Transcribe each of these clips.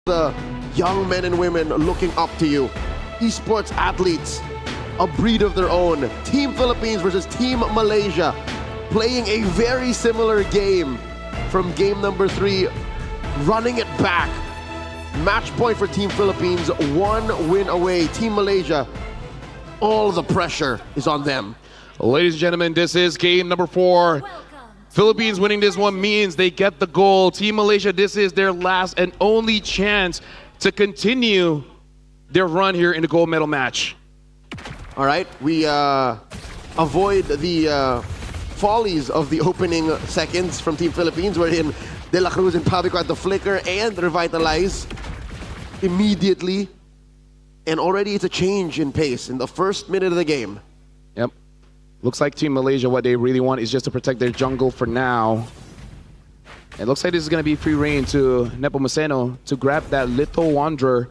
the young men and women looking up to you. Esports athletes, a breed of their own. Team Philippines versus Team Malaysia, playing a very similar game from game number 3, running it back. Match point for Team Philippines, 1 win away. Team Malaysia, all the pressure is on them. Ladies and gentlemen, this is game number 4. Philippines winning this one means they get the gold. Team Malaysia, this is their last and only chance to continue their run here in the gold medal match. All right, we avoid the follies of the opening seconds from Team Philippines, wherein De La Cruz and Pavico at the flicker and revitalize immediately. And already it's a change in pace in the first minute of the game. Yep. Looks like Team Malaysia, what they really want is just to protect their jungle for now. It looks like this is going to be free reign to Nepomuceno to grab that little Wanderer.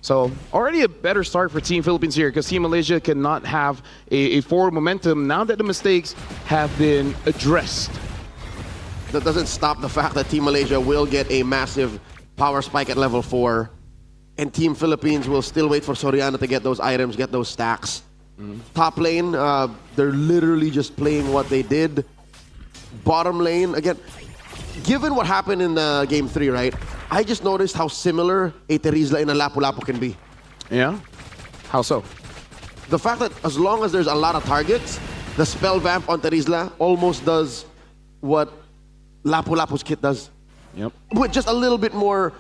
So already a better start for Team Philippines here, because Team Malaysia cannot have a forward momentum now that the mistakes have been addressed. That doesn't stop the fact that Team Malaysia will get a massive power spike at level 4. And Team Philippines will still wait for Soriano to get those items, get those stacks. Top lane, they're literally just playing what they did. Bottom lane, again, given what happened in game 3, right? I just noticed how similar a Terizla and a Lapu-Lapu can be. Yeah? How so? The fact that as long as there's a lot of targets, the spell vamp on Terizla almost does what Lapu-Lapu's kit does. Yep. With just a little bit more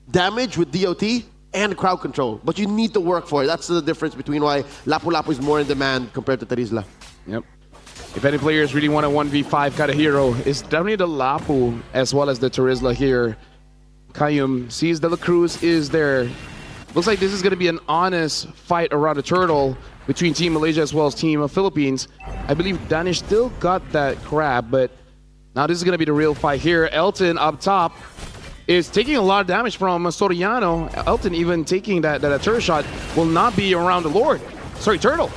damage with DOT and crowd control. But you need to work for it. That's the difference between why Lapu-Lapu is more in demand compared to Terizla. Yep. If any players really want a 1v5 kind of hero, it's definitely the Lapu as well as the Terizla here. Kayum sees De La Cruz is there. Looks like this is going to be an honest fight around the turtle between Team Malaysia as well as Team Philippines. I believe Danish still got that crab, but now this is going to be the real fight here. Elton up top is taking a lot of damage from Soriano. Elton even taking that turret shot will not be around the Lord. Sorry, Turtle.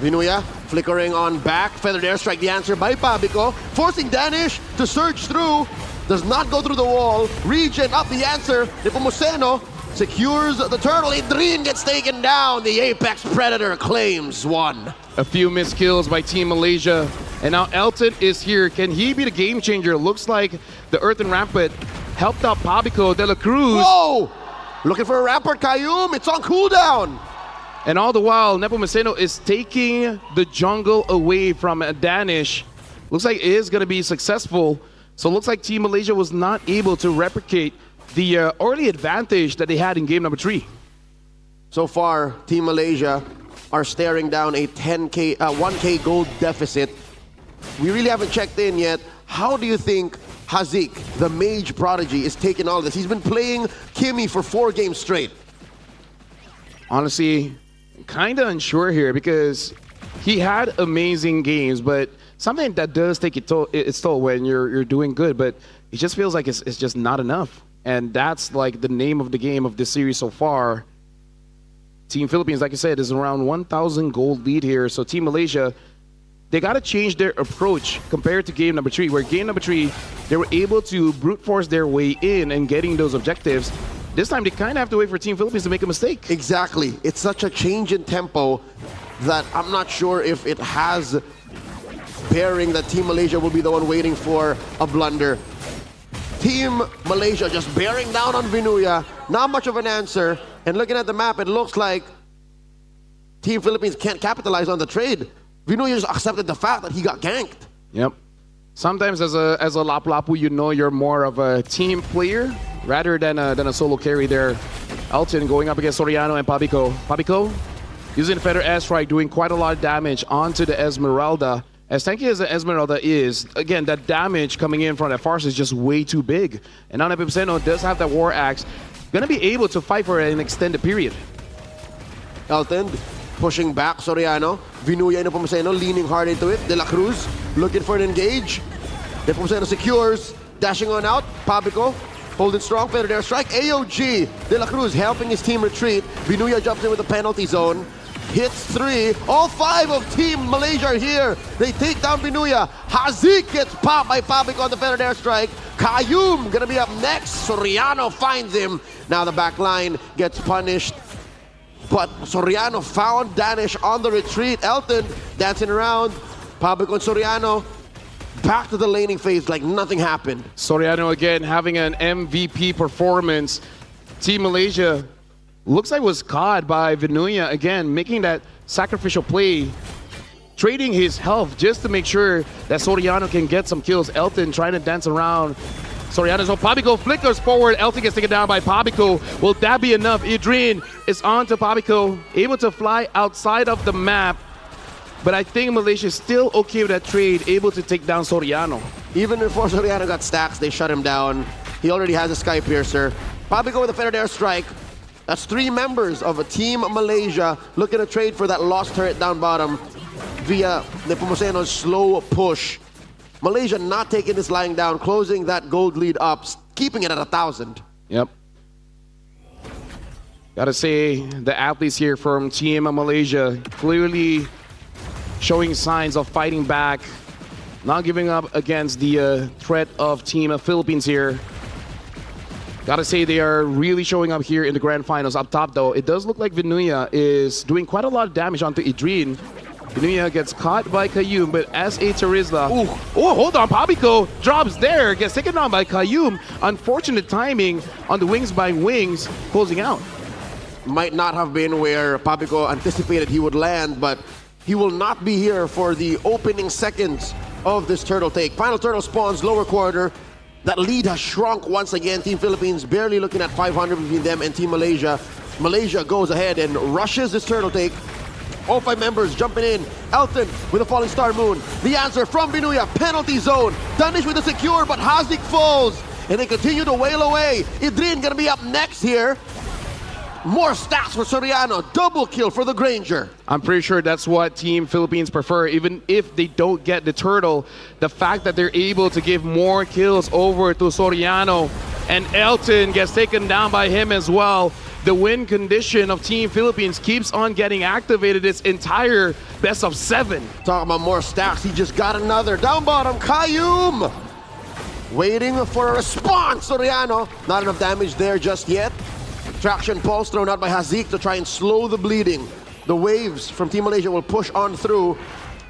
Vinuya flickering on back. Feathered airstrike, the answer by Pavico. Forcing Danish to surge through. Does not go through the wall. Regen up the answer. Nepomuceno secures the turtle. Adrien gets taken down. The Apex Predator claims 1. A few missed kills by Team Malaysia. And now Elton is here. Can he be the game changer? Looks like the Earthen Rampant helped out Pavico. De La Cruz. Whoa! Looking for a rampart, Kayum. It's on cooldown. And all the while, Nepomuceno is taking the jungle away from Danish. Looks like it is going to be successful. So it looks like Team Malaysia was not able to replicate the early advantage that they had in game number 3. So far, Team Malaysia are staring down a 1K gold deficit. We really haven't checked in yet. How do you think Hazik, the mage prodigy, is taking all this? He's been playing Kimmy for 4 games straight. Honestly, kind of unsure here, because he had amazing games, but something that does take its toll when you're doing good, but it just feels like it's just not enough. And that's like the name of the game of this series so far. Team Philippines, like I said, is around 1,000 gold lead here. So Team Malaysia, they got to change their approach compared to game number 3, where game number 3, they were able to brute force their way in and getting those objectives. This time, they kind of have to wait for Team Philippines to make a mistake. Exactly. It's such a change in tempo that I'm not sure if it has bearing that Team Malaysia will be the one waiting for a blunder. Team Malaysia just bearing down on Vinuya. Not much of an answer. And looking at the map, it looks like Team Philippines can't capitalize on the trade. Vinuya just accepted the fact that he got ganked. Yep. Sometimes as a Lapu-Lapu, you know you're more of a team player rather than a solo carry there. Elton going up against Soriano and Pavico. Pavico using the Feather Airstrike, doing quite a lot of damage onto the Esmeralda. As tanky as the Esmeralda is, again, that damage coming in from that Farce is just way too big. And now Nepomuceno does have that War Axe. Gonna be able to fight for an extended period. Elton pushing back Soriano. Vinuya and Nepomuceno leaning hard into it. De La Cruz looking for an engage. Nepomuceno secures. Dashing on out. Pavico holding strong. Feathered airstrike. AOG. De La Cruz helping his team retreat. Vinuya jumps in with a penalty zone. hits 3. All 5 of Team Malaysia are here. They take down Binuya. Hazik gets popped by Pabik on the feathered airstrike. Kayum gonna be up next. Soriano finds him. Now the back line gets punished. But Soriano found Danish on the retreat. Elton dancing around. Pabik on Soriano. Back to the laning phase like nothing happened. Soriano again having an MVP performance. Team Malaysia looks like was caught by Vinuya again, making that sacrificial play, trading his health just to make sure that Soriano can get some kills. Elton trying to dance around. Soriano's on Pabico, flickers forward. Elton gets taken down by Pabico. Will that be enough? Idrin is on to Pabico, able to fly outside of the map. But I think Malaysia is still okay with that trade, able to take down Soriano. Even before Soriano got stacks, they shut him down. He already has a Sky Piercer. Pabico with a feathered airstrike. That's 3 members of a Team Malaysia looking to trade for that lost turret down bottom via Nepomuceno's slow push. Malaysia not taking this lying down, closing that gold lead up, keeping it at 1,000. Yep. Gotta say, the athletes here from Team Malaysia clearly showing signs of fighting back, not giving up against the threat of Team Philippines here. Gotta say, they are really showing up here in the grand finals. Up top, though, it does look like Vinuya is doing quite a lot of damage onto Idrin. Vinuya gets caught by Kayum, but as a Terizla... Oh, hold on, Pabico drops there, gets taken down by Kayum. Unfortunate timing on the wings by wings, closing out. Might not have been where Pabico anticipated he would land, but he will not be here for the opening seconds of this turtle take. Final turtle spawns lower quarter. That lead has shrunk once again. Team Philippines barely looking at 500 between them and Team Malaysia. Malaysia goes ahead and rushes this turtle take. All 5 members jumping in. Elton with a falling star moon. The answer from Binuya, penalty zone. Danish with a secure, but Hazik falls. And they continue to wail away. Idrin gonna be up next here. More stats for Soriano. Double kill for the Granger. I'm pretty sure that's what Team Philippines prefer. Even if they don't get the turtle, the fact that they're able to give more kills over to Soriano, and Elton gets taken down by him as well. The win condition of Team Philippines keeps on getting activated this entire best of 7. Talking about more stacks, he just got another. Down bottom, Kayum. Waiting for a response, Soriano. Not enough damage there just yet. Traction pulse thrown out by Hazik to try and slow the bleeding. The waves from Team Malaysia will push on through.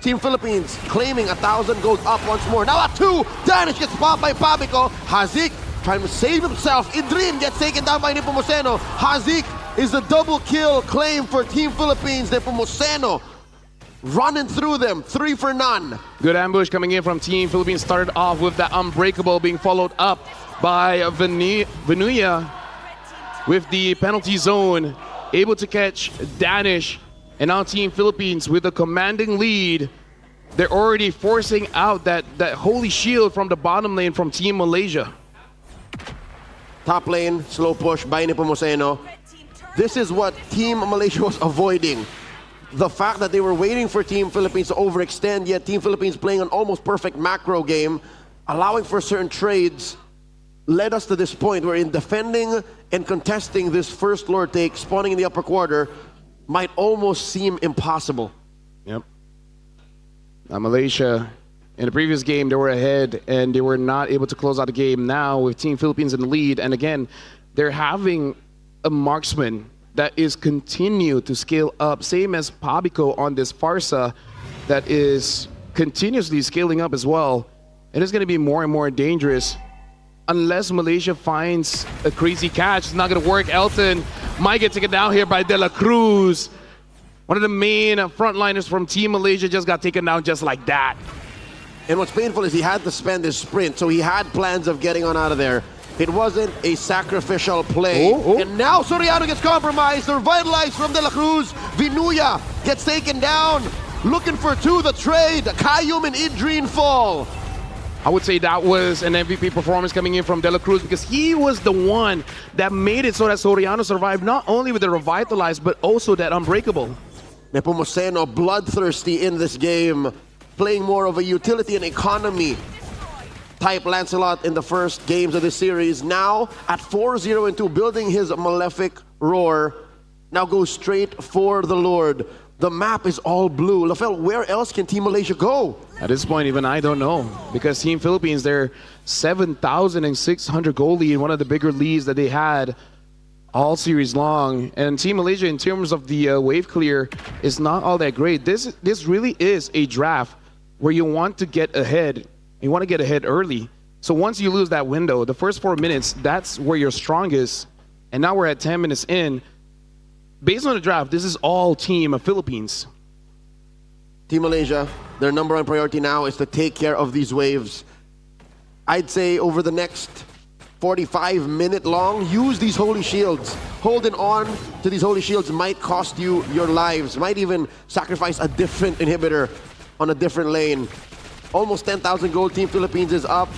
Team Philippines claiming 1,000 goes up once more. Now at 2, Danish gets popped by Pabico. Hazik trying to save himself. Idrin gets taken down by Nepomuceno. Hazik is the double kill claim for Team Philippines. Nepomuceno running through them, 3 for none. Good ambush coming in from Team Philippines. Started off with the Unbreakable being followed up by Vinuya with the penalty zone, able to catch Danish. And now Team Philippines with a commanding lead. They're already forcing out that holy shield from the bottom lane from Team Malaysia. Top lane, slow push by Nepomuceno. This is what Team Malaysia was avoiding. The fact that they were waiting for Team Philippines to overextend, yet Team Philippines playing an almost perfect macro game, allowing for certain trades, led us to this point where in defending and contesting this first Lord take, spawning in the upper quarter, might almost seem impossible. Yep. Now Malaysia, in the previous game, they were ahead and they were not able to close out the game. Now with Team Philippines in the lead, and again, they're having a marksman that is continue to scale up, same as Pabico on this Farsa, that is continuously scaling up as well. And it's going to be more and more dangerous. Unless Malaysia finds a crazy catch, it's not going to work. Elton might get taken down here by De La Cruz. One of the main frontliners from Team Malaysia just got taken down just like that. And what's painful is he had to spend his sprint, so he had plans of getting on out of there. It wasn't a sacrificial play. And now Soriano gets compromised. They're revitalized from De La Cruz. Vinuya gets taken down. Looking for 2, the trade. Kayum and Idrin fall. I would say that was an MVP performance coming in from De La Cruz, because he was the one that made it so that Soriano survived, not only with the revitalized, but also that Unbreakable. Nepomuceno bloodthirsty in this game, playing more of a utility and economy type Lancelot in the first games of this series. Now at 4-0-2, building his malefic roar. Now goes straight for the Lord. the map is all blue. Lafel, where else can Team Malaysia go? At this point, even I don't know. Because Team Philippines, they're 7,600 goal lead in one of the bigger leads that they had all series long. And Team Malaysia, in terms of the wave clear, is not all that great. This really is a draft where you want to get ahead. You want to get ahead early. So once you lose that window, the first 4 minutes, that's where you're strongest. And now we're at 10 minutes in. Based on the draft, this is all Team Philippines. Team Malaysia, their number one priority now is to take care of these waves. I'd say over the next 45 minute long, use these holy shields. Holding on to these holy shields might cost you your lives, might even sacrifice a different inhibitor on a different lane. Almost 10,000 gold. Team Philippines is up.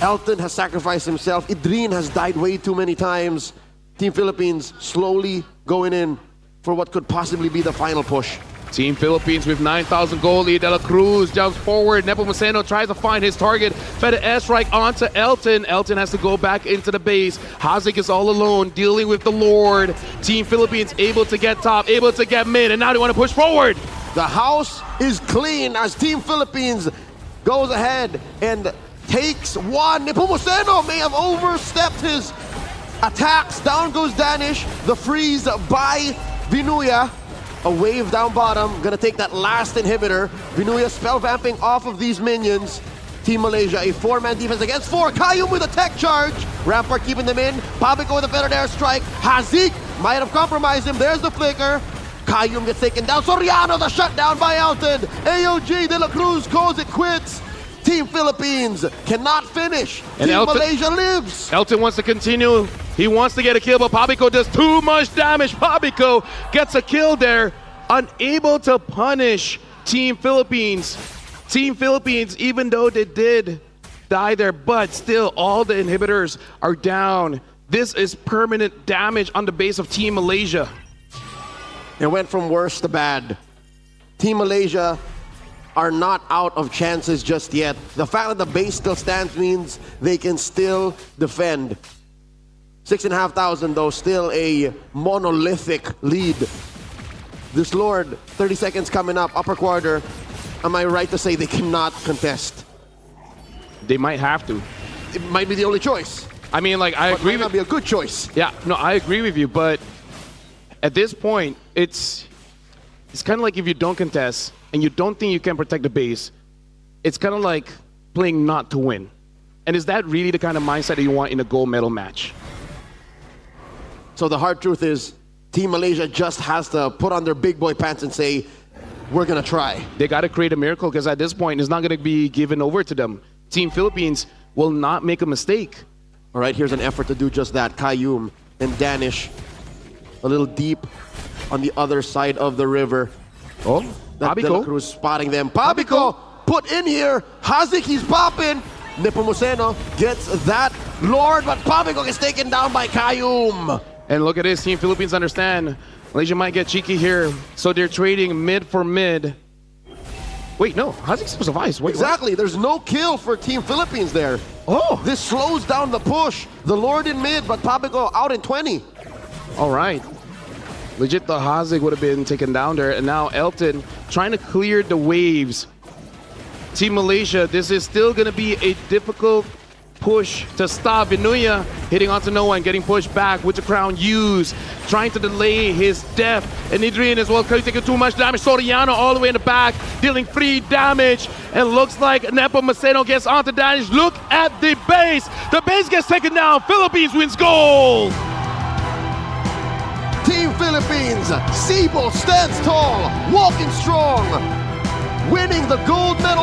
Elton has sacrificed himself. Idrin has died way too many times. Team Philippines slowly going in for what could possibly be the final push. Team Philippines with 9,000 goal lead. De La Cruz jumps forward. Nepomuceno tries to find his target. Fed an airstrike onto Elton. Elton has to go back into the base. Hazik is all alone, dealing with the Lord. Team Philippines able to get top, able to get mid, and now they want to push forward. The house is clean as Team Philippines goes ahead and takes one. Nepomuceno may have overstepped his attacks. Down goes Danish. The freeze by Vinuya. A wave down bottom. Gonna take that last inhibitor. Vinuya spell vamping off of these minions. Team Malaysia, a 4-man defense against 4. Kayum with a tech charge. Rampart keeping them in. Pabico with a better airstrike. Hazik might have compromised him. There's the flicker. Kayum gets taken down. Soriano, the shutdown by Elton. AOG, De La Cruz calls it quits. Team Philippines cannot finish. And Team Malaysia lives. Elton wants to continue. He wants to get a kill, but Pabico does too much damage. Pabico gets a kill there, unable to punish Team Philippines. Team Philippines, even though they did die there, but still all the inhibitors are down. This is permanent damage on the base of Team Malaysia. It went from worse to bad. Team Malaysia are not out of chances just yet. The fact that the base still stands means they can still defend. 6,500 though, still a monolithic lead. This Lord, 30 seconds coming up, upper quarter. Am I right to say they cannot contest? They might have to. It might be the only choice. I mean, like, I agree. It might not be a good choice. Yeah, no, I agree with you, but at this point, it's kind of like if you don't contest and you don't think you can protect the base, it's kind of like playing not to win. And is that really the kind of mindset that you want in a gold medal match? So the hard truth is, Team Malaysia just has to put on their big boy pants and say, we're gonna try. They gotta create a miracle, because at this point, it's not gonna be given over to them. Team Philippines will not make a mistake. All right, here's an effort to do just that. Kayum and Danish a little deep on the other side of the river. Oh, De La Cruz spotting them. Pabico put in here. Hazik, he's popping. Nepomuceno gets that Lord, but Pabico gets taken down by Kayum. And look at this, Team Philippines understand. Malaysia might get cheeky here, so they're trading mid for mid. Wait, no, Hazik's supposed to vice. Wait, exactly, what? There's no kill for Team Philippines there. Oh! This slows down the push. The Lord in mid, but Pabico out in 20. All right. Legit, the Hazik would have been taken down there, and now Elton trying to clear the waves. Team Malaysia, this is still going to be a difficult push to stop. Vinuya hitting onto Noah and getting pushed back with the crown used, trying to delay his death. And Idrin as well, taking too much damage. Soriano all the way in the back, dealing free damage. And looks like Nepomuceno gets onto Danish. Look at the base. The base gets taken down. Philippines wins gold. Team Philippines, Sibo stands tall, walking strong, winning the gold medal.